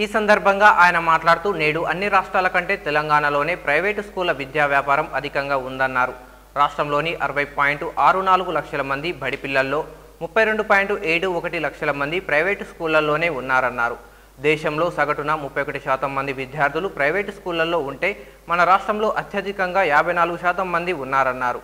ఈ సందర్భంగా ఆయన మాట్లాడుతూ నేడు అన్ని రాష్ట్రాల కంటే తెలంగాణలోనే ప్రైవేటు స్కూళ్ల విద్యా వ్యాపారం అధికంగా ఉందన్నారు. రాష్ట్రంలోని 60.64 లక్షల మంది బడి పిల్లల్లో 32.71 లక్షల మంది ప్రైవేటు స్కూళ్లలోనే ఉన్నారన్నారు. దేశంలో సగటున 31% మంది విద్యార్థులు ప్రైవేటు స్కూళ్లలో ఉంటే మన రాష్ట్రంలో అత్యధికంగా 54% మంది ఉన్నారన్నారు.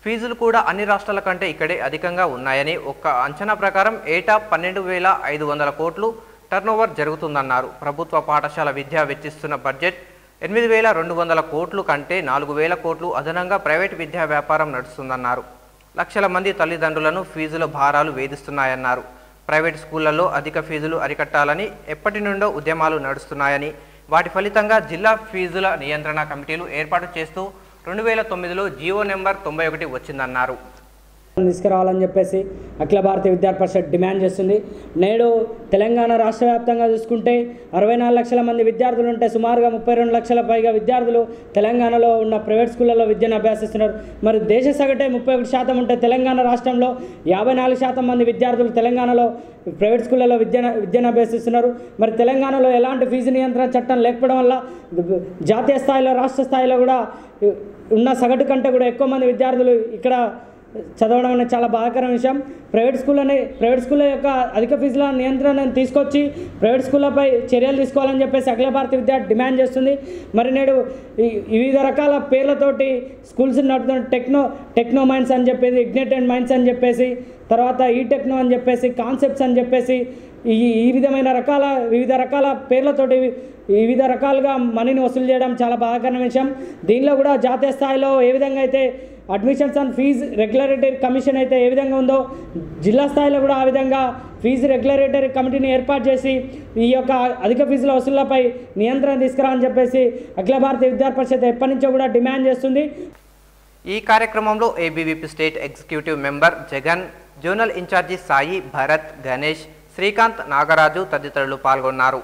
ఫీజులు కూడా అన్ని రాష్ట్రాల కంటే ఇక్కడే అధికంగా ఉన్నాయని ఒక్క అంచనా ప్రకారం ఏటా 12,500 కోట్లు టర్నోవర్ జరుగుతుందన్నారు. ప్రభుత్వ పాఠశాల విద్య వెచ్చిస్తున్న బడ్జెట్ 8,200 కోట్లు కంటే 4,000 కోట్లు అదనంగా ప్రైవేటు విద్యా వ్యాపారం నడుస్తుందన్నారు. లక్షల మంది తల్లిదండ్రులను ఫీజుల భారాలు వేధిస్తున్నాయన్నారు. ప్రైవేట్ స్కూళ్లలో అధిక ఫీజులు అరికట్టాలని ఎప్పటి నుండో ఉద్యమాలు నడుస్తున్నాయని, వాటి ఫలితంగా జిల్లా ఫీజుల నియంత్రణ కమిటీలు ఏర్పాటు చేస్తూ 2009లో జీవో నెంబర్ 91 వచ్చిందన్నారు. తీసుకురావాలని చెప్పేసి అఖిల భారతీయ విద్యార్థి పరిషత్ డిమాండ్ చేస్తుంది. నేడు తెలంగాణ రాష్ట్ర వ్యాప్తంగా చూసుకుంటే 64 లక్షల మంది విద్యార్థులు ఉంటే సుమారుగా 32 లక్షల పైగా విద్యార్థులు తెలంగాణలో ఉన్న ప్రైవేట్ స్కూళ్ళలో విద్యను అభ్యసిస్తున్నారు. మరి దేశ సగటే 31% ఉంటే తెలంగాణ రాష్ట్రంలో 54% మంది విద్యార్థులు తెలంగాణలో ప్రైవేట్ స్కూళ్ళలో విద్యను అభ్యసిస్తున్నారు. మరి తెలంగాణలో ఎలాంటి ఫీజు నియంత్రణ చట్టం లేకపోవడం వల్ల జాతీయ స్థాయిలో రాష్ట్ర స్థాయిలో కూడా ఉన్న సగటు కంటే కూడా ఎక్కువ మంది విద్యార్థులు ఇక్కడ చదవడం అనేది చాలా బాధాకరమైన విషయం. ప్రైవేట్ స్కూళ్ళ యొక్క అధిక ఫీజుల నియంత్రణను తీసుకొచ్చి ప్రైవేట్ స్కూళ్ళపై చర్యలు తీసుకోవాలని చెప్పేసి అఖిల భారతీయ విద్యార్థి డిమాండ్ చేస్తుంది. మరి నేడు వివిధ రకాల పేర్లతోటి స్కూల్స్ నడుపుతున్న టెక్నో మైండ్స్ అని చెప్పేసి, ఇగ్నైటెడ్ మైండ్స్ అని చెప్పేసి, తర్వాత ఈ టెక్నో అని చెప్పేసి, కాన్సెప్ట్స్ అని చెప్పేసి వివిధ రకాల పేర్లతోటి వివిధ రకాలుగా మనీని వసూలు చేయడం చాలా బాధాకరమైన విషయం. దీనిలో కూడా జాతీయ స్థాయిలో ఏ విధంగా అయితే admissions and fee regulatory commission అయితే ఏ విధంగా ఉందో జిల్లా స్థాయిలో కూడా ఆ విధంగా ఫీజు రెగ్యులేటరీ కమిటీని ఏర్పాటు చేసి ఈ యొక్క అధిక ఫీజుల వసూళ్లపై నియంత్రణ తీసుకురాని చెప్పేసి అఖిల భారతీయ విద్యార్థి పరిషత్ ఎప్పటి నుంచో కూడా డిమాండ్ చేస్తుంది. ఈ కార్యక్రమంలో ABVP state executive member Jagan, zonal incharge Sai, Bharat, Ganesh, Srikanth, Nagaraju తదితరులు పాల్గొన్నారు.